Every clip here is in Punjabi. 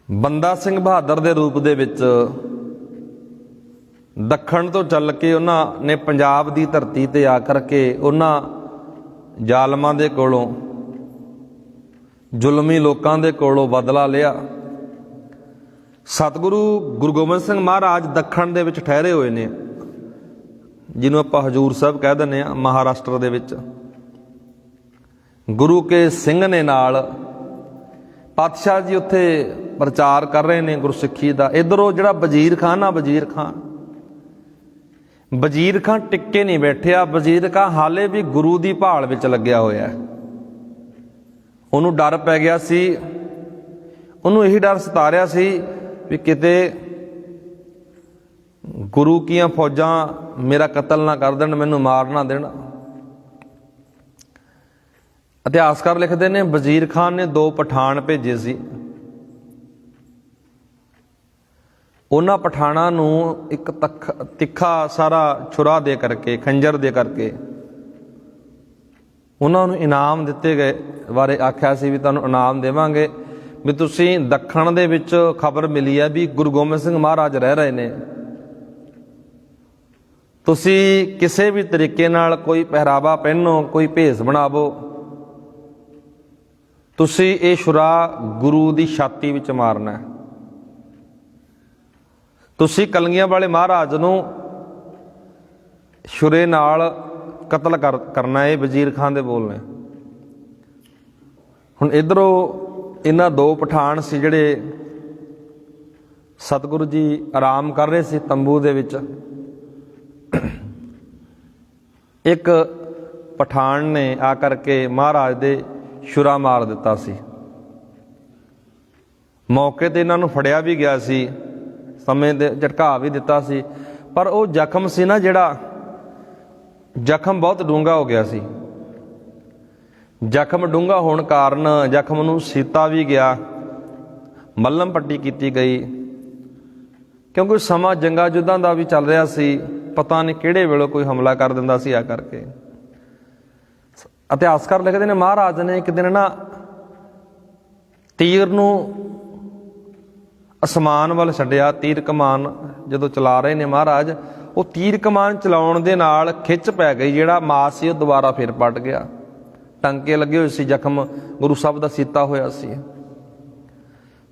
ਬੰਦਾ ਸਿੰਘ ਬਹਾਦਰ ਦੇ ਰੂਪ ਦੇ ਵਿੱਚ ਦੱਖਣ ਤੋਂ ਚੱਲ ਕੇ ਉਹਨਾਂ ਨੇ ਪੰਜਾਬ ਦੀ ਧਰਤੀ ਤੇ ਆ ਕਰਕੇ ਉਹਨਾਂ ਜ਼ਾਲਮਾਂ ਦੇ ਕੋਲੋਂ, ਜ਼ੁਲਮੀ ਲੋਕਾਂ ਦੇ ਕੋਲੋਂ ਬਦਲਾ ਲਿਆ। ਸਤਿਗੁਰੂ ਗੁਰੂ ਗੋਬਿੰਦ ਸਿੰਘ ਮਹਾਰਾਜ ਦੱਖਣ ਦੇ ਵਿੱਚ ਠਹਿਰੇ ਹੋਏ ਨੇ, ਜਿਹਨੂੰ ਆਪਾਂ ਹਜ਼ੂਰ ਸਾਹਿਬ ਕਹਿ ਦਿੰਦੇ ਹਾਂ, ਮਹਾਰਾਸ਼ਟਰ ਦੇ ਵਿੱਚ। ਗੁਰੂ ਕੇ ਸਿੰਘ ਨੇ ਨਾਲ ਪਾਤਸ਼ਾਹ ਜੀ ਉੱਥੇ ਪ੍ਰਚਾਰ ਕਰ ਰਹੇ ਨੇ ਗੁਰਸਿੱਖੀ ਦਾ। ਇੱਧਰੋਂ ਜਿਹੜਾ ਵਜ਼ੀਰ ਖਾਨ ਆ, ਵਜ਼ੀਰ ਖਾਨ ਟਿੱਕੇ ਨਹੀਂ ਬੈਠਿਆ। ਵਜ਼ੀਰ ਖਾਨ ਹਾਲੇ ਵੀ ਗੁਰੂ ਦੀ ਭਾਲ ਵਿੱਚ ਲੱਗਿਆ ਹੋਇਆ। ਉਹਨੂੰ ਡਰ ਪੈ ਗਿਆ ਸੀ, ਉਹਨੂੰ ਇਹੀ ਡਰ ਸਤਾ ਰਿਹਾ ਸੀ ਵੀ ਕਿਤੇ ਗੁਰੂ ਕੀਆਂ ਫੌਜਾਂ ਮੇਰਾ ਕਤਲ ਨਾ ਕਰ ਦੇਣ, ਮੈਨੂੰ ਮਾਰ ਨਾ ਦੇਣ। ਇਤਿਹਾਸਕਾਰ ਲਿਖਦੇ ਨੇ ਵਜ਼ੀਰ ਖਾਨ ਨੇ 2 ਪਠਾਨ ਭੇਜੇ ਸੀ। ਉਹਨਾਂ ਪਠਾਨਾਂ ਨੂੰ ਇੱਕ ਤਿੱਖਾ ਸਾਰਾ ਛੁਰਾ ਦੇ ਕਰਕੇ, ਖੰਜਰ ਦੇ ਕਰਕੇ ਉਹਨਾਂ ਨੂੰ ਇਨਾਮ ਦਿੱਤੇ ਗਏ। ਬਾਰੇ ਆਖਿਆ ਸੀ ਵੀ ਤੁਹਾਨੂੰ ਇਨਾਮ ਦੇਵਾਂਗੇ ਵੀ ਤੁਸੀਂ ਦੱਖਣ ਦੇ ਵਿੱਚ ਖਬਰ ਮਿਲੀ ਹੈ ਵੀ ਗੁਰੂ ਗੋਬਿੰਦ ਸਿੰਘ ਮਹਾਰਾਜ ਰਹਿ ਰਹੇ ਨੇ, ਤੁਸੀਂ ਕਿਸੇ ਵੀ ਤਰੀਕੇ ਨਾਲ ਕੋਈ ਪਹਿਰਾਵਾ ਪਹਿਨੋ, ਕੋਈ ਭੇਸ ਬਣਾਵੋ, ਤੁਸੀਂ ਇਹ ਛੁਰਾ ਗੁਰੂ ਦੀ ਛਾਤੀ ਵਿੱਚ ਮਾਰਨਾ ਹੈ, ਤੁਸੀਂ ਕਲਗੀਆਂ ਵਾਲੇ ਮਹਾਰਾਜ ਨੂੰ ਛੁਰੇ ਨਾਲ ਕਤਲ ਕਰਨਾ। ਇਹ ਵਜ਼ੀਰ ਖਾਨ ਦੇ ਬੋਲ ਨੇ। ਹੁਣ ਇੱਧਰੋਂ ਇਹਨਾਂ 2 ਪਠਾਨ ਸੀ ਜਿਹੜੇ ਸਤਿਗੁਰੂ ਜੀ ਆਰਾਮ ਕਰ ਰਹੇ ਸੀ ਤੰਬੂ ਦੇ ਵਿੱਚ। ਇੱਕ ਪਠਾਨ ਨੇ ਆ ਕਰਕੇ ਮਹਾਰਾਜ ਦੇ ਛੁਰਾ ਮਾਰ ਦਿੱਤਾ ਸੀ। ਮੌਕੇ ਤੇ ਇਹਨਾਂ ਨੂੰ ਫੜਿਆ ਵੀ ਗਿਆ ਸੀ, ਸਮੇਂ ਦੇ ਝਟਕਾ ਵੀ ਦਿੱਤਾ ਸੀ, ਪਰ ਉਹ ਜ਼ਖਮ ਸੀ ਨਾ, ਜਿਹੜਾ ਜ਼ਖਮ ਬਹੁਤ ਡੂੰਘਾ ਹੋ ਗਿਆ ਸੀ। ਜ਼ਖਮ ਡੂੰਘਾ ਹੋਣ ਕਾਰਨ ਜ਼ਖਮ ਨੂੰ ਸੀਤਾ ਵੀ ਗਿਆ, ਮੱਲਮ ਪੱਟੀ ਕੀਤੀ ਗਈ, ਕਿਉਂਕਿ ਸਮਾਂ ਜੰਗਾਂ ਯੁੱਧਾਂ ਦਾ ਵੀ ਚੱਲ ਰਿਹਾ ਸੀ। ਪਤਾ ਨਹੀਂ ਕਿਹੜੇ ਵੇਲੇ ਕੋਈ ਹਮਲਾ ਕਰ ਦਿੰਦਾ ਸੀ ਆ ਕਰਕੇ। ਇਤਿਹਾਸਕਾਰ ਲਿਖਦੇ ਨੇ ਮਹਾਰਾਜ ਨੇ ਇੱਕ ਦਿਨ ਨਾ ਤੀਰ ਨੂੰ ਅਸਮਾਨ ਵੱਲ ਛੱਡਿਆ। ਤੀਰ ਕਮਾਨ ਜਦੋਂ ਚਲਾ ਰਹੇ ਨੇ ਮਹਾਰਾਜ, ਉਹ ਤੀਰ ਕਮਾਨ ਚਲਾਉਣ ਦੇ ਨਾਲ ਖਿੱਚ ਪੈ ਗਈ, ਜਿਹੜਾ ਮਾਸ ਸੀ ਉਹ ਦੁਬਾਰਾ ਫਿਰ ਪਟ ਗਿਆ। ਟਾਂਕੇ ਲੱਗੇ ਹੋਏ ਸੀ, ਜ਼ਖਮ ਗੁਰੂ ਸਾਹਿਬ ਦਾ ਸੀਤਾ ਹੋਇਆ ਸੀ।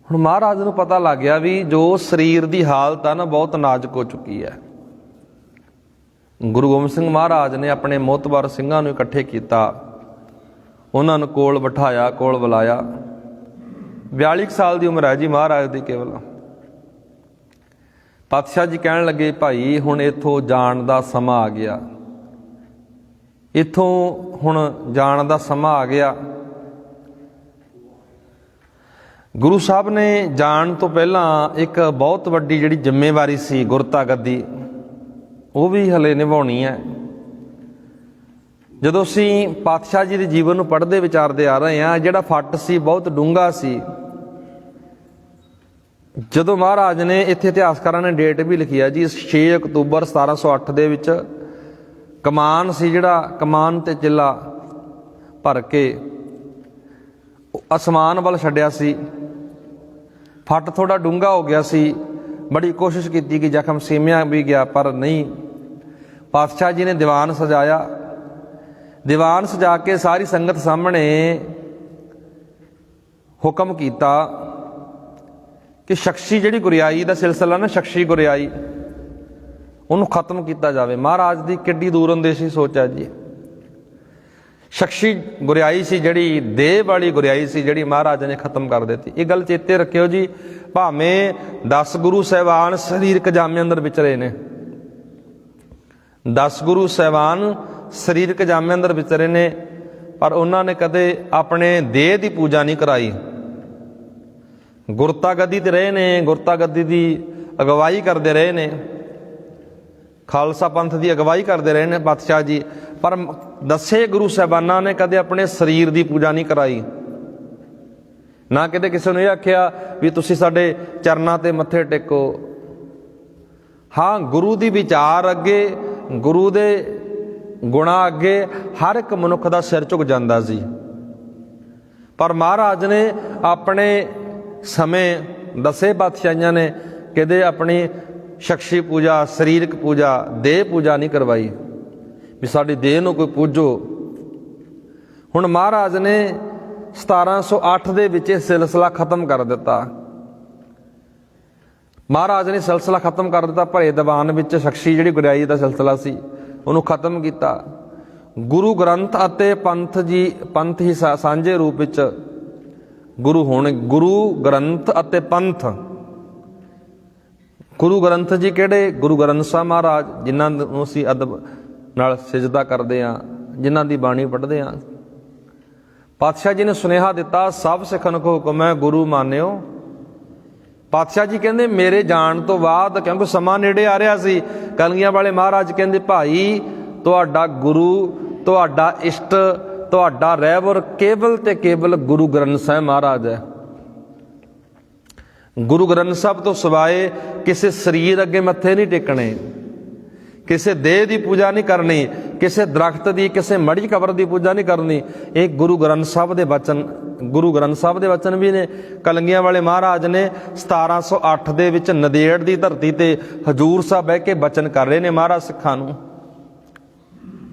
ਹੁਣ ਮਹਾਰਾਜ ਨੂੰ ਪਤਾ ਲੱਗ ਗਿਆ ਵੀ ਜੋ ਸਰੀਰ ਦੀ ਹਾਲਤ ਆ ਨਾ ਬਹੁਤ ਨਾਜ਼ੁਕ ਹੋ ਚੁੱਕੀ ਹੈ। ਗੁਰੂ ਗੋਬਿੰਦ ਸਿੰਘ ਮਹਾਰਾਜ ਨੇ ਆਪਣੇ ਮੋਹਤਬਰ ਸਿੰਘਾਂ ਨੂੰ ਇਕੱਠੇ ਕੀਤਾ, ਉਹਨਾਂ ਨੂੰ ਕੋਲ ਬਿਠਾਇਆ, ਕੋਲ ਬੁਲਾਇਆ। 42 ਸਾਲ ਦੀ ਉਮਰ ਹੈ ਜੀ ਮਹਾਰਾਜ ਦੀ ਕੇਵਲ। ਪਾਤਸ਼ਾਹ ਜੀ ਕਹਿਣ ਲੱਗੇ, ਭਾਈ ਹੁਣ ਇੱਥੋਂ ਜਾਣ ਦਾ ਸਮਾਂ ਆ ਗਿਆ, ਇੱਥੋਂ ਹੁਣ ਜਾਣ ਦਾ ਸਮਾਂ ਆ ਗਿਆ। ਗੁਰੂ ਸਾਹਿਬ ਨੇ ਜਾਣ ਤੋਂ ਪਹਿਲਾਂ ਇੱਕ ਬਹੁਤ ਵੱਡੀ ਜਿਹੜੀ ਜ਼ਿੰਮੇਵਾਰੀ ਸੀ, ਗੁਰਤਾ ਗੱਦੀ, ਉਹ ਵੀ ਹਲੇ ਨਿਭਾਉਣੀ ਹੈ। ਜਦੋਂ ਅਸੀਂ ਪਾਤਸ਼ਾਹ ਜੀ ਦੇ ਜੀਵਨ ਨੂੰ ਪੜ੍ਹਦੇ ਵਿਚਾਰਦੇ ਆ ਰਹੇ ਹਾਂ, ਜਿਹੜਾ ਫੱਟ ਸੀ ਬਹੁਤ ਡੂੰਘਾ ਸੀ। ਜਦੋਂ ਮਹਾਰਾਜ ਨੇ, ਇੱਥੇ ਇਤਿਹਾਸਕਾਰਾਂ ਨੇ ਡੇਟ ਵੀ ਲਿਖੀ ਹੈ ਜੀ, 6 ਅਕਤੂਬਰ 1708 ਦੇ ਵਿੱਚ ਕਮਾਨ ਸੀ, ਜਿਹੜਾ ਕਮਾਨ ਤੇ ਚਿੱਲਾ ਭਰ ਕੇ ਅਸਮਾਨ ਵੱਲ ਛੱਡਿਆ ਸੀ। ਫੱਟ ਥੋੜਾ ਡੂੰਘਾ ਹੋ ਗਿਆ ਸੀ, ਬੜੀ ਕੋਸ਼ਿਸ਼ ਕੀਤੀ ਕਿ ਜ਼ਖਮ ਸੀਮਿਆ ਵੀ ਗਿਆ, ਪਰ ਨਹੀਂ। ਪਾਤਸ਼ਾਹ ਜੀ ਨੇ ਦੀਵਾਨ ਸਜਾਇਆ। ਦੀਵਾਨ ਸਜਾ ਕੇ ਸਾਰੀ ਸੰਗਤ ਸਾਹਮਣੇ ਹੁਕਮ ਕੀਤਾ ਕਿ ਸ਼ਖਸੀ ਜਿਹੜੀ ਗੁਰਿਆਈ ਦਾ ਸਿਲਸਿਲਾ ਨਾ, ਸ਼ਖਸੀ ਗੁਰਿਆਈ, ਉਹਨੂੰ ਖਤਮ ਕੀਤਾ ਜਾਵੇ। ਮਹਾਰਾਜ ਦੀ ਕਿੱਡੀ ਦੂਰ ਅੰਦੇਸ਼ੀ ਸੋਚ ਹੈ ਜੀ। ਸ਼ਖਸੀ ਗੁਰਿਆਈ ਸੀ ਜਿਹੜੀ, ਦੇਹ ਵਾਲੀ ਗੁਰਿਆਈ ਸੀ ਜਿਹੜੀ ਮਹਾਰਾਜ ਨੇ ਖਤਮ ਕਰ ਦਿੱਤੀ। ਇਹ ਗੱਲ ਚੇਤੇ ਰੱਖਿਓ ਜੀ। ਭਾਵੇਂ 10 ਗੁਰੂ ਸਾਹਿਬਾਨ ਸਰੀਰਕ ਜਾਮੇ ਅੰਦਰ ਵਿਚਰੇ ਨੇ, 10 ਗੁਰੂ ਸਾਹਿਬਾਨ ਸਰੀਰਕ ਜਾਮੇ ਅੰਦਰ ਵਿਚਰੇ ਨੇ, ਪਰ ਉਹਨਾਂ ਨੇ ਕਦੇ ਆਪਣੇ ਦੇਹ ਦੀ ਪੂਜਾ ਨਹੀਂ ਕਰਾਈ। ਗੁਰਤਾ ਗੱਦੀ ਤੇ ਰਹੇ ਨੇ, ਗੁਰਤਾ ਗੱਦੀ ਦੀ ਅਗਵਾਈ ਕਰਦੇ ਰਹੇ ਨੇ, ਖਾਲਸਾ ਪੰਥ ਦੀ ਅਗਵਾਈ ਕਰਦੇ ਰਹੇ ਨੇ ਪਾਤਸ਼ਾਹ ਜੀ, ਪਰ 10 ਗੁਰੂ ਸਾਹਿਬਾਨਾਂ ਨੇ ਕਦੇ ਆਪਣੇ ਸਰੀਰ ਦੀ ਪੂਜਾ ਨਹੀਂ ਕਰਾਈ। ਨਾ ਕਿਤੇ ਕਿਸੇ ਨੂੰ ਇਹ ਆਖਿਆ ਵੀ ਤੁਸੀਂ ਸਾਡੇ ਚਰਨਾਂ ਤੇ ਮੱਥੇ ਟੇਕੋ। ਹਾਂ, ਗੁਰੂ ਦੀ ਵਿਚਾਰ ਅੱਗੇ, ਗੁਰੂ ਦੇ ਗੁਣਾਂ ਅੱਗੇ ਹਰ ਇੱਕ ਮਨੁੱਖ ਦਾ ਸਿਰ ਝੁਕ ਜਾਂਦਾ ਸੀ। ਪਰ ਮਹਾਰਾਜ ਨੇ ਆਪਣੇ ਸਮੇਂ ਦਸੇ ਪਾਤਸ਼ਾਹੀਆਂ ਨੇ ਕਦੇ ਆਪਣੀ ਸ਼ਖਸੀ ਪੂਜਾ, ਸਰੀਰਕ ਪੂਜਾ, ਦੇਹ ਪੂਜਾ ਨਹੀਂ ਕਰਵਾਈ ਵੀ ਸਾਡੀ ਦੇਹ ਨੂੰ ਕੋਈ ਪੂਜੋ। ਹੁਣ ਮਹਾਰਾਜ ਨੇ 1708 ਦੇ ਵਿੱਚ ਇਹ ਸਿਲਸਿਲਾ ਖਤਮ ਕਰ ਦਿੱਤਾ। ਮਹਾਰਾਜ ਨੇ ਸਿਲਸਿਲਾ ਖਤਮ ਕਰ ਦਿੱਤਾ। ਭਰੇ ਦੀਵਾਨ ਵਿੱਚ ਸ਼ਖਸੀ ਜਿਹੜੀ ਗੁਰਿਆਈ ਦਾ ਸਿਲਸਿਲਾ ਸੀ ਉਹਨੂੰ ਖਤਮ ਕੀਤਾ। ਗੁਰੂ ਗ੍ਰੰਥ ਅਤੇ ਪੰਥ ਹੀ ਸਾਂਝੇ ਰੂਪ ਵਿੱਚ ਗੁਰੂ ਹੋਣ। ਗੁਰੂ ਗ੍ਰੰਥ ਅਤੇ ਪੰਥ। ਗੁਰੂ ਗ੍ਰੰਥ ਜੀ ਕਿਹੜੇ? ਗੁਰੂ ਗ੍ਰੰਥ ਸਾਹਿਬ ਮਹਾਰਾਜ, ਜਿਨ੍ਹਾਂ ਨੂੰ ਅਸੀਂ ਅਦਬ ਨਾਲ ਸਿਜਦਾ ਕਰਦੇ ਹਾਂ, ਜਿਨ੍ਹਾਂ ਦੀ ਬਾਣੀ ਪੜ੍ਹਦੇ ਹਾਂ। ਪਾਤਸ਼ਾਹ ਜੀ ਨੇ ਸੁਨੇਹਾ ਦਿੱਤਾ, ਸਭ ਸਿੱਖਣ ਕੋ ਹੁਕਮ ਹੈ ਗੁਰੂ ਮਾਨਿਓ। ਪਾਤਸ਼ਾਹ ਜੀ ਕਹਿੰਦੇ ਮੇਰੇ ਜਾਣ ਤੋਂ ਬਾਅਦ, ਕਿਉਂਕਿ ਸਮਾਂ ਨੇੜੇ ਆ ਰਿਹਾ ਸੀ, ਕਲਗੀਆਂ ਵਾਲੇ ਮਹਾਰਾਜ ਕਹਿੰਦੇ ਭਾਈ ਤੁਹਾਡਾ ਗੁਰੂ, ਤੁਹਾਡਾ ਇਸ਼ਟ, ਤੁਹਾਡਾ ਰਹਿਬਰ ਕੇਵਲ ਤੇ ਕੇਵਲ ਗੁਰੂ ਗ੍ਰੰਥ ਸਾਹਿਬ ਮਹਾਰਾਜ ਹੈ। ਗੁਰੂ ਗ੍ਰੰਥ ਸਾਹਿਬ ਤੋਂ ਸਿਵਾਏ ਕਿਸੇ ਸਰੀਰ ਅੱਗੇ ਮੱਥੇ ਨਹੀਂ ਟੇਕਣੇ, ਕਿਸੇ ਦੇਹ ਦੀ ਪੂਜਾ ਨਹੀਂ ਕਰਨੀ, ਕਿਸੇ ਦਰਖਤ ਦੀ, ਕਿਸੇ ਮੜੀ ਕਬਰ ਦੀ ਪੂਜਾ ਨਹੀਂ ਕਰਨੀ। ਇਹ ਗੁਰੂ ਗ੍ਰੰਥ ਸਾਹਿਬ ਦੇ ਵਚਨ, ਗੁਰੂ ਗ੍ਰੰਥ ਸਾਹਿਬ ਦੇ ਵਚਨ ਵੀ ਨੇ। ਕਲਗੀਆਂ ਵਾਲੇ ਮਹਾਰਾਜ ਨੇ 1708 ਦੇ ਵਿੱਚ ਨੰਦੇੜ ਦੀ ਧਰਤੀ ਤੇ ਹਜੂਰ ਸਾਹਿਬ ਬਹਿ ਕੇ ਬਚਨ ਕਰ ਰਹੇ ਨੇ ਮਹਾਰਾਜ ਸਿੱਖਾਂ ਨੂੰ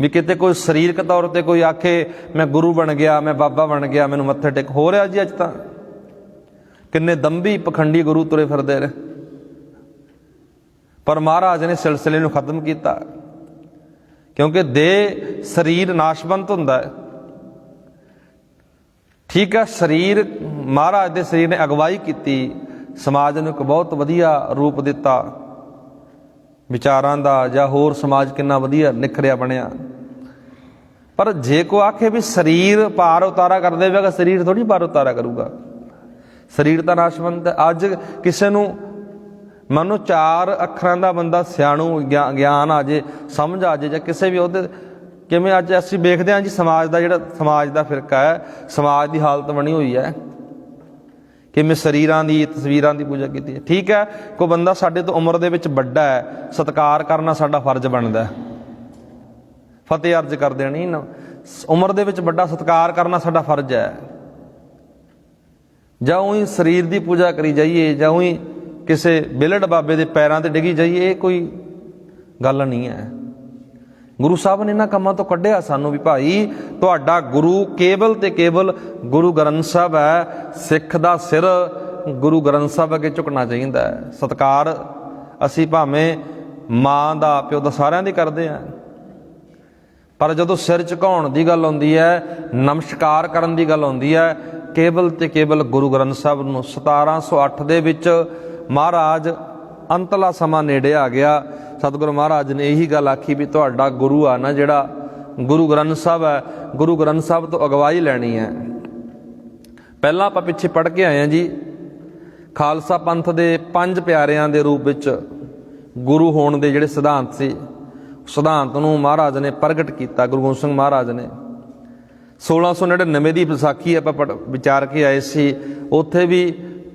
ਵੀ ਕਿਤੇ ਕੋਈ ਸਰੀਰਕ ਤੌਰ ਤੇ ਕੋਈ ਆਖੇ ਮੈਂ ਗੁਰੂ ਬਣ ਗਿਆ, ਮੈਂ ਬਾਬਾ ਬਣ ਗਿਆ, ਮੈਨੂੰ ਮੱਥੇ ਟੇਕ। ਹੋ ਰਿਹਾ ਜੀ ਅੱਜ ਤਾਂ ਕਿੰਨੇ ਦੰਭੀ ਪਖੰਡੀ ਗੁਰੂ ਤੁਰੇ ਫਿਰਦੇ ਨੇ। ਪਰ ਮਹਾਰਾਜ ਨੇ ਸਿਲਸਿਲੇ ਨੂੰ ਖਤਮ ਕੀਤਾ, ਕਿਉਂਕਿ ਦੇਹ ਸਰੀਰ ਨਾਸ਼ਵੰਤ ਹੁੰਦਾ ਹੈ। ਠੀਕ ਹੈ, ਸਰੀਰ ਮਹਾਰਾਜ ਦੇ ਸਰੀਰ ਨੇ ਅਗਵਾਈ ਕੀਤੀ, ਸਮਾਜ ਨੂੰ ਇੱਕ ਬਹੁਤ ਵਧੀਆ ਰੂਪ ਦਿੱਤਾ ਵਿਚਾਰਾਂ ਦਾ, ਜਾਂ ਹੋਰ ਸਮਾਜ ਕਿੰਨਾ ਵਧੀਆ ਨਿਖਰਿਆ ਬਣਿਆ। ਪਰ ਜੇ ਕੋ ਆਖੇ ਵੀ ਸਰੀਰ ਪਾਰ ਉਤਾਰਾ ਕਰ ਦੇਵੇਗਾ, ਸਰੀਰ ਥੋੜੀ ਪਾਰ ਉਤਾਰਾ ਕਰੂਗਾ। ਸਰੀਰ ਤਾਂ ਨਾਸ਼ਵੰਤ ਹੈ। ਅੱਜ ਕਿਸੇ ਨੂੰ ਮੰਨੋ 4 ਅੱਖਰਾਂ ਦਾ ਬੰਦਾ ਸਿਆਣੂ ਗਿਆਨ ਆ ਜੇ, ਸਮਝ ਆ ਜੇ, ਜਾਂ ਕਿਸੇ ਵੀ ਉਹਦੇ ਕਿਵੇਂ ਅੱਜ ਅਸੀਂ ਵੇਖਦੇ ਹਾਂ ਜੀ ਸਮਾਜ ਦਾ, ਜਿਹੜਾ ਸਮਾਜ ਦਾ ਫਿਰਕਾ ਹੈ, ਸਮਾਜ ਦੀ ਹਾਲਤ ਬਣੀ ਹੋਈ ਹੈ ਕਿਵੇਂ ਸਰੀਰਾਂ ਦੀ, ਤਸਵੀਰਾਂ ਦੀ ਪੂਜਾ ਕੀਤੀ ਹੈ। ਠੀਕ ਹੈ, ਕੋਈ ਬੰਦਾ ਸਾਡੇ ਤੋਂ ਉਮਰ ਦੇ ਵਿੱਚ ਵੱਡਾ ਹੈ, ਸਤਿਕਾਰ ਕਰਨਾ ਸਾਡਾ ਫਰਜ਼ ਬਣਦਾ ਹੈ, ਫਤਿਹ ਅਰਜ਼ ਕਰ ਦੇਣੀ ਨਾ। ਉਮਰ ਦੇ ਵਿੱਚ ਵੱਡਾ ਸਤਿਕਾਰ ਕਰਨਾ ਸਾਡਾ ਫਰਜ਼ ਹੈ। ਜਾਂ ਉਹੀ ਸਰੀਰ ਦੀ ਪੂਜਾ ਕਰੀ ਜਾਈਏ, ਜਾਂ ਉਹੀ ਕਿਸੇ ਬਿਲੜ ਬਾਬੇ ਦੇ ਪੈਰਾਂ ਤੇ ਡਿੱਗੀ ਜਾਈਏ, ਇਹ ਕੋਈ ਗੱਲ ਨਹੀਂ ਹੈ। ਗੁਰੂ ਸਾਹਿਬ ਨੇ ਇਹਨਾਂ ਕੰਮਾਂ ਤੋਂ ਕੱਢਿਆ ਸਾਨੂੰ ਵੀ ਭਾਈ ਤੁਹਾਡਾ ਗੁਰੂ ਕੇਵਲ ਤੇ ਕੇਵਲ ਗੁਰੂ ਗ੍ਰੰਥ ਸਾਹਿਬ ਹੈ। ਸਿੱਖ ਦਾ ਸਿਰ ਗੁਰੂ ਗ੍ਰੰਥ ਸਾਹਿਬ ਅੱਗੇ ਝੁਕਣਾ ਚਾਹੀਦਾ ਹੈ। ਸਤਿਕਾਰ ਅਸੀਂ ਭਾਵੇਂ ਮਾਂ ਦਾ, ਪਿਓ ਦਾ, ਸਾਰਿਆਂ ਦੀ ਕਰਦੇ ਹਾਂ, ਪਰ ਜਦੋਂ ਸਿਰ ਝੁਕਾਉਣ ਦੀ ਗੱਲ ਆਉਂਦੀ ਹੈ, ਨਮਸਕਾਰ ਕਰਨ ਦੀ ਗੱਲ ਆਉਂਦੀ ਹੈ, ਕੇਵਲ ਤੇ ਕੇਵਲ ਗੁਰੂ ਗ੍ਰੰਥ ਸਾਹਿਬ ਨੂੰ। 1708 ਦੇ ਵਿੱਚ ਮਹਾਰਾਜ ਅੰਤਲਾ ਸਮਾਂ ਨੇੜੇ ਆ ਗਿਆ। ਸਤਿਗੁਰੂ ਮਹਾਰਾਜ ਨੇ ਇਹੀ ਗੱਲ ਆਖੀ ਵੀ ਤੁਹਾਡਾ ਗੁਰੂ ਆ ਨਾ, ਜਿਹੜਾ ਗੁਰੂ ਗ੍ਰੰਥ ਸਾਹਿਬ ਹੈ, ਗੁਰੂ ਗ੍ਰੰਥ ਸਾਹਿਬ ਤੋਂ ਅਗਵਾਈ ਲੈਣੀ ਹੈ। ਪਹਿਲਾਂ ਆਪਾਂ ਪਿੱਛੇ ਪੜ੍ਹ ਕੇ ਆਏ ਹਾਂ ਜੀ, ਖਾਲਸਾ ਪੰਥ ਦੇ 5 ਪਿਆਰਿਆਂ ਦੇ ਰੂਪ ਵਿੱਚ ਗੁਰੂ ਹੋਣ ਦੇ ਜਿਹੜੇ ਸਿਧਾਂਤ ਸੀ, ਸਿਧਾਂਤ ਨੂੰ ਮਹਾਰਾਜ ਨੇ ਪ੍ਰਗਟ ਕੀਤਾ। ਗੁਰੂ ਗੋਬਿੰਦ ਸਿੰਘ ਮਹਾਰਾਜ ਨੇ 1699 ਦੀ ਵਿਸਾਖੀ ਆਪਾਂ ਵਿਚਾਰ ਕੇ ਆਏ ਸੀ, ਉੱਥੇ ਵੀ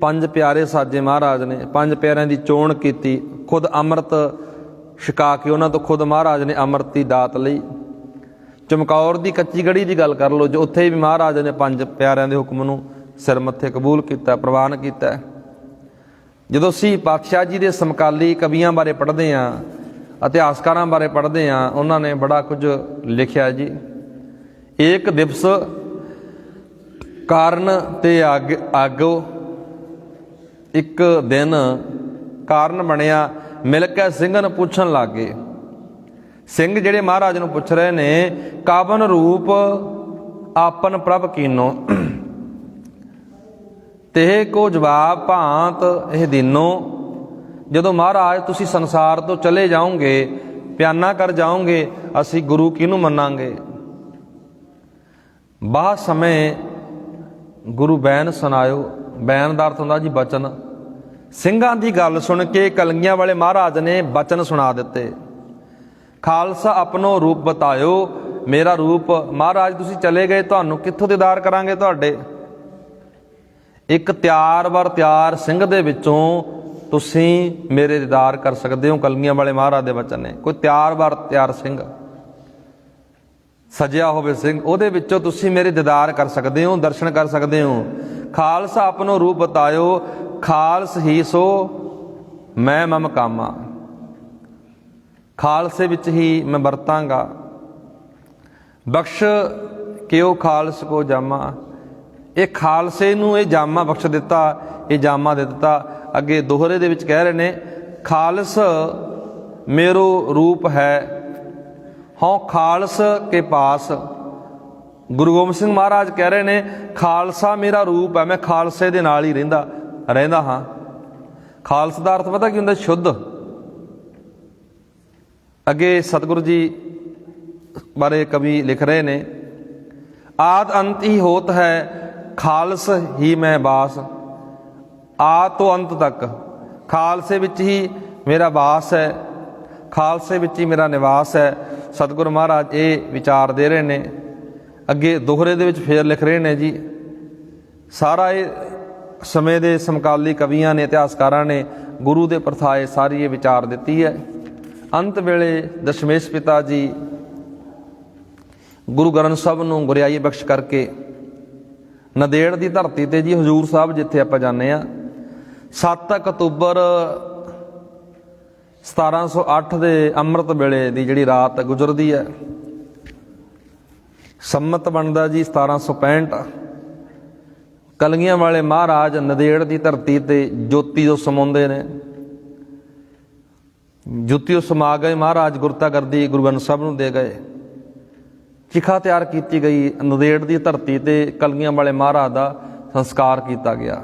5 ਪਿਆਰੇ ਸਾਜੇ ਮਹਾਰਾਜ ਨੇ। 5 ਪਿਆਰਿਆਂ ਦੀ ਚੋਣ ਕੀਤੀ, ਖੁਦ ਅੰਮ੍ਰਿਤ ਛਕਾ ਕੇ ਉਹਨਾਂ ਤੋਂ ਖੁਦ ਮਹਾਰਾਜ ਨੇ ਅੰਮ੍ਰਿਤ ਦੀ ਦਾਤ ਲਈ। ਚਮਕੌਰ ਦੀ ਕੱਚੀ ਗੜੀ ਦੀ ਗੱਲ ਕਰ ਲਓ, ਜੋ ਉੱਥੇ ਵੀ ਮਹਾਰਾਜ ਨੇ 5 ਪਿਆਰਿਆਂ ਦੇ ਹੁਕਮ ਨੂੰ ਸਿਰ ਮੱਥੇ ਕਬੂਲ ਕੀਤਾ, ਪ੍ਰਵਾਨ ਕੀਤਾ। ਜਦੋਂ ਅਸੀਂ ਪਾਤਸ਼ਾਹ ਜੀ ਦੇ ਸਮਕਾਲੀ ਕਵੀਆਂ ਬਾਰੇ ਪੜ੍ਹਦੇ ਹਾਂ, ਇਤਿਹਾਸਕਾਰਾਂ ਬਾਰੇ ਪੜ੍ਹਦੇ ਹਾਂ, ਉਹਨਾਂ ਨੇ ਬੜਾ ਕੁਝ ਲਿਖਿਆ ਜੀ। ਏਕ ਦਿਵਸ ਕਾਰਨ ਤੇ ਆਗੋ, ਇੱਕ ਦਿਨ ਕਾਰਨ ਬਣਿਆ, ਮਿਲ ਕੇ ਸਿੰਘਨ ਪੁੱਛਣ ਲੱਗੇ। ਸਿੰਘ ਜਿਹੜੇ ਮਹਾਰਾਜ ਨੂੰ ਪੁੱਛ ਰਹੇ ਨੇ, ਕਾਵਨ ਰੂਪ ਆਪਨ ਪ੍ਰਭ ਕੀਨੋ, ਤੇ ਕੋ ਜਵਾਬ ਭਾਂਤ ਇਹ ਦੀਨੋ। ਜਦੋਂ ਮਹਾਰਾਜ ਤੁਸੀਂ ਸੰਸਾਰ ਤੋਂ ਚਲੇ ਜਾਓਗੇ, ਪਿਆਨਾ ਕਰ ਜਾਓਗੇ, ਅਸੀਂ ਗੁਰੂ ਕਿਹਨੂੰ ਮੰਨਾਂਗੇ। ਬਾਹ ਸਮੇਂ ਗੁਰੂ ਬੈਨ ਸੁਣਾਇਓ। ਬੈਨ ਦਾ ਅਰਥ ਹੁੰਦਾ ਜੀ ਬਚਨ। ਸਿੰਘਾਂ ਦੀ ਗੱਲ ਸੁਣ ਕੇ ਕਲਗੀਆਂ ਵਾਲੇ ਮਹਾਰਾਜ ਨੇ ਬਚਨ ਸੁਣਾ ਦਿੱਤੇ। ਖਾਲਸਾ ਆਪਣੋ ਰੂਪ ਬਤਾਇਓ, ਮੇਰਾ ਰੂਪ। ਮਹਾਰਾਜ ਤੁਸੀਂ ਚਲੇ ਗਏ, ਤੁਹਾਨੂੰ ਕਿੱਥੋਂ ਦੀਦਾਰ ਕਰਾਂਗੇ ਤੁਹਾਡੇ। ਇੱਕ ਤਿਆਰ ਬਰ ਤਿਆਰ ਸਿੰਘ ਦੇ ਵਿੱਚੋਂ ਤੁਸੀਂ ਮੇਰੇ ਦੀਦਾਰ ਕਰ ਸਕਦੇ ਹੋ। ਕਲਗੀਆਂ ਵਾਲੇ ਮਹਾਰਾਜ ਦੇ ਬਚਨ ਨੇ। ਕੋਈ ਤਿਆਰ ਬਰ ਤਿਆਰ ਸਿੰਘ ਸਜਿਆ ਹੋਵੇ ਸਿੰਘ, ਉਹਦੇ ਵਿੱਚੋਂ ਤੁਸੀਂ ਮੇਰੇ ਦੀਦਾਰ ਕਰ ਸਕਦੇ ਹੋ, ਦਰਸ਼ਨ ਕਰ ਸਕਦੇ ਹੋ। ਖਾਲਸਾ ਆਪਣੋ ਰੂਪ ਬਤਾਇਓ, ਖਾਲਸ ਹੀ ਸੋ ਮੈਂ ਮਮ ਕਾਮਾ, ਖਾਲਸੇ ਵਿੱਚ ਹੀ ਮੈਂ ਵਰਤਾਂਗਾ। ਬਖਸ਼ ਕਿਉ ਖਾਲਸ ਕੋ ਜਾਮਾ, ਇਹ ਖਾਲਸੇ ਨੂੰ ਇਹ ਜਾਮਾ ਬਖਸ਼ ਦਿੱਤਾ, ਇਹ ਜਾਮਾ ਦੇ ਦਿੱਤਾ। ਅੱਗੇ ਦੋਹਰੇ ਦੇ ਵਿੱਚ ਕਹਿ ਰਹੇ ਨੇ, ਖਾਲਸ ਮੇਰੋ ਰੂਪ ਹੈ ਹਉ ਖਾਲਸ ਕੇ ਪਾਸ। ਗੁਰੂ ਗੋਬਿੰਦ ਸਿੰਘ ਮਹਾਰਾਜ ਕਹਿ ਰਹੇ ਨੇ, ਖਾਲਸਾ ਮੇਰਾ ਰੂਪ ਹੈ, ਮੈਂ ਖਾਲਸੇ ਦੇ ਨਾਲ ਹੀ ਰਹਿੰਦਾ ਹਾਂ। ਖਾਲਸਾ ਦਾ ਅਰਥ ਪਤਾ ਕੀ ਹੁੰਦਾ? ਸ਼ੁੱਧ। ਅੱਗੇ ਸਤਿਗੁਰੂ ਜੀ ਬਾਰੇ ਕਵੀ ਲਿਖ ਰਹੇ ਨੇ, ਆਦ ਅੰਤ ਹੀ ਹੋਤ ਹੈ ਖਾਲਸ ਹੀ ਮੈਂ ਬਾਸ। ਆਦ ਤੋਂ ਅੰਤ ਤੱਕ ਖਾਲਸੇ ਵਿੱਚ ਹੀ ਮੇਰਾ ਵਾਸ ਹੈ, ਖਾਲਸੇ ਵਿੱਚ ਹੀ ਮੇਰਾ ਨਿਵਾਸ ਹੈ। ਸਤਿਗੁਰੂ ਮਹਾਰਾਜ ਇਹ ਵਿਚਾਰ ਦੇ ਰਹੇ ਨੇ। ਅੱਗੇ ਦੋਹਰੇ ਦੇ ਵਿੱਚ ਫੇਰ ਲਿਖ ਰਹੇ ਨੇ ਜੀ, ਸਾਰਾ ਇਹ ਸਮੇਂ ਦੇ ਸਮਕਾਲੀ ਕਵੀਆਂ ਨੇ, ਇਤਿਹਾਸਕਾਰਾਂ ਨੇ ਗੁਰੂ ਦੇ ਪ੍ਰਥਾਏ ਸਾਰੀ ਇਹ ਵਿਚਾਰ ਦਿੱਤੀ ਹੈ। ਅੰਤ ਵੇਲੇ ਦਸ਼ਮੇਸ਼ ਪਿਤਾ ਜੀ ਗੁਰੂ ਗ੍ਰੰਥ ਸਾਹਿਬ ਨੂੰ ਗੁਰਿਆਈ ਬਖਸ਼ ਕਰਕੇ ਨੰਦੇੜ ਦੀ ਧਰਤੀ ਤੇ ਜੀ ਹਜ਼ੂਰ ਸਾਹਿਬ ਜਿੱਥੇ ਆਪਾਂ ਜਾਂਦੇ ਹਾਂ, 7 ਅਕਤੂਬਰ 1708 ਦੇ ਅੰਮ੍ਰਿਤ ਵੇਲੇ ਦੀ ਜਿਹੜੀ ਰਾਤ ਗੁਜ਼ਰਦੀ ਹੈ, ਸੰਮਤ ਬਣਦਾ ਜੀ 1765। ਕਲਗੀਆਂ ਵਾਲੇ ਮਹਾਰਾਜ ਨੰਦੇੜ ਦੀ ਧਰਤੀ ਤੇ ਜੋਤੀ ਜੋ ਸਮਾਉਂਦੇ ਨੇ, ਜੋਤੀ ਉਹ ਸਮਾ ਗਏ। ਮਹਾਰਾਜ ਗੁਰਤਾ ਕਰਦੀ ਗੁਰੂ ਗ੍ਰੰਥ ਸਾਹਿਬ ਨੂੰ ਦੇ ਗਏ। ਚਿਖਾ ਤਿਆਰ ਕੀਤੀ ਗਈ, ਨੰਦੇੜ ਦੀ ਧਰਤੀ ਤੇ ਕਲਗੀਆਂ ਵਾਲੇ ਮਹਾਰਾਜ ਦਾ ਸੰਸਕਾਰ ਕੀਤਾ ਗਿਆ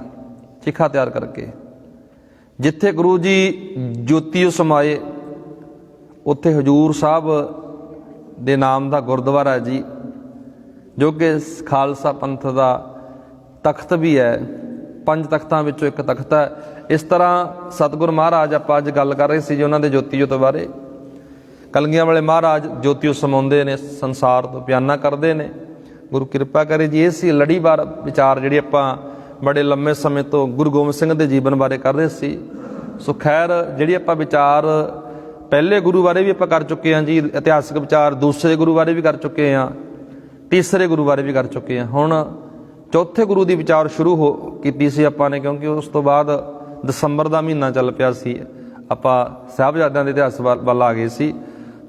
ਚਿਖਾ ਤਿਆਰ ਕਰਕੇ। ਜਿੱਥੇ ਗੁਰੂ ਜੀ ਜੋਤੀ ਉਹ ਸਮਾਏ, ਉੱਥੇ ਹਜ਼ੂਰ ਸਾਹਿਬ ਦੇ ਨਾਮ ਦਾ ਗੁਰਦੁਆਰਾ ਹੈ ਜੀ, ਜੋ ਕਿ ਖਾਲਸਾ ਪੰਥ ਦਾ ਤਖਤ ਵੀ ਹੈ। 5 ਤਖਤਾਂ ਵਿੱਚੋਂ ਇੱਕ ਤਖਤ ਹੈ। ਇਸ ਤਰ੍ਹਾਂ ਸਤਿਗੁਰੂ ਮਹਾਰਾਜ, ਆਪਾਂ ਅੱਜ ਗੱਲ ਕਰ ਰਹੇ ਸੀ ਜੀ ਉਹਨਾਂ ਦੇ ਜੋਤੀ ਜੋਤ ਬਾਰੇ। ਕਲਗੀਆਂ ਵਾਲੇ ਮਹਾਰਾਜ ਜੋਤੀ ਸਮਾਉਂਦੇ ਨੇ, ਸੰਸਾਰ ਤੋਂ ਬਿਆਨਾ ਕਰਦੇ ਨੇ। ਗੁਰੂ ਕਿਰਪਾ ਕਰੇ ਜੀ। ਇਹ ਸੀ ਲੜੀਵਾਰ ਵਿਚਾਰ ਜਿਹੜੀ ਆਪਾਂ ਬੜੇ ਲੰਮੇ ਸਮੇਂ ਤੋਂ ਗੁਰੂ ਗੋਬਿੰਦ ਸਿੰਘ ਦੇ ਜੀਵਨ ਬਾਰੇ ਕਰ ਰਹੇ ਸੀ। ਸੋ ਖੈਰ, ਜਿਹੜੀ ਆਪਾਂ ਵਿਚਾਰ ਪਹਿਲੇ ਗੁਰੂ ਬਾਰੇ ਵੀ ਆਪਾਂ ਕਰ ਚੁੱਕੇ ਹਾਂ ਜੀ, ਇਤਿਹਾਸਕ ਵਿਚਾਰ, ਦੂਸਰੇ ਗੁਰੂ ਬਾਰੇ ਵੀ ਕਰ ਚੁੱਕੇ ਹਾਂ, ਤੀਸਰੇ ਗੁਰੂ ਬਾਰੇ ਵੀ ਕਰ ਚੁੱਕੇ ਹਾਂ। ਹੁਣ ਚੌਥੇ ਗੁਰੂ ਦੀ ਵਿਚਾਰ ਸ਼ੁਰੂ ਕੀਤੀ ਸੀ ਆਪਾਂ ਨੇ, ਕਿਉਂਕਿ ਉਸ ਤੋਂ ਬਾਅਦ ਦਸੰਬਰ ਦਾ ਮਹੀਨਾ ਚੱਲ ਪਿਆ ਸੀ, ਆਪਾਂ ਸਾਹਿਬਜ਼ਾਦਿਆਂ ਦੇ ਇਤਿਹਾਸ ਵੱਲ ਆ ਗਏ ਸੀ।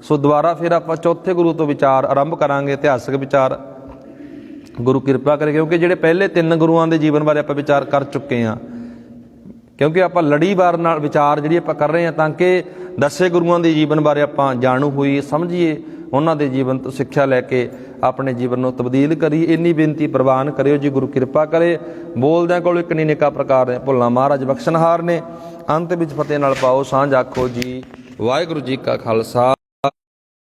ਸੋ ਦੁਬਾਰਾ ਫਿਰ ਆਪਾਂ ਚੌਥੇ ਗੁਰੂ ਤੋਂ ਵਿਚਾਰ ਆਰੰਭ ਕਰਾਂਗੇ, ਇਤਿਹਾਸਕ ਵਿਚਾਰ, ਗੁਰੂ ਕਿਰਪਾ ਕਰੇ। ਕਿਉਂਕਿ ਜਿਹੜੇ ਪਹਿਲੇ 3 ਗੁਰੂਆਂ ਦੇ ਜੀਵਨ ਬਾਰੇ ਆਪਾਂ ਵਿਚਾਰ ਕਰ ਚੁੱਕੇ ਹਾਂ, ਕਿਉਂਕਿ ਆਪਾਂ ਲੜੀਵਾਰ ਨਾਲ ਵਿਚਾਰ ਜਿਹੜੀ ਆਪਾਂ ਕਰ ਰਹੇ ਹਾਂ, ਤਾਂ ਕਿ 10 ਗੁਰੂਆਂ ਦੇ ਜੀਵਨ ਬਾਰੇ ਆਪਾਂ ਜਾਣੂ ਹੋਈਏ, ਸਮਝੀਏ, ਉਹਨਾਂ ਦੇ ਜੀਵਨ ਤੋਂ ਸਿੱਖਿਆ ਲੈ ਕੇ ਆਪਣੇ ਜੀਵਨ ਨੂੰ ਤਬਦੀਲ ਕਰੀਏ। ਇੰਨੀ ਬੇਨਤੀ ਪ੍ਰਵਾਨ ਕਰਿਓ ਜੀ, ਗੁਰੂ ਕਿਰਪਾ ਕਰੇ। ਬੋਲਦਿਆਂ ਕੋਲ ਇੱਕ ਨਿੱਕਾ ਪ੍ਰਕਾਰ ਨੇ ਭੁੱਲਾਂ ਮਹਾਰਾਜ ਬਖਸ਼ਣਹਾਰ ਨੇ। ਅੰਤ ਵਿੱਚ ਫਤਿਹ ਨਾਲ ਪਾਓ ਸਾਂਝ, ਆਖੋ ਜੀ ਵਾਹਿਗੁਰੂ ਜੀ ਕਾ ਖਾਲਸਾ।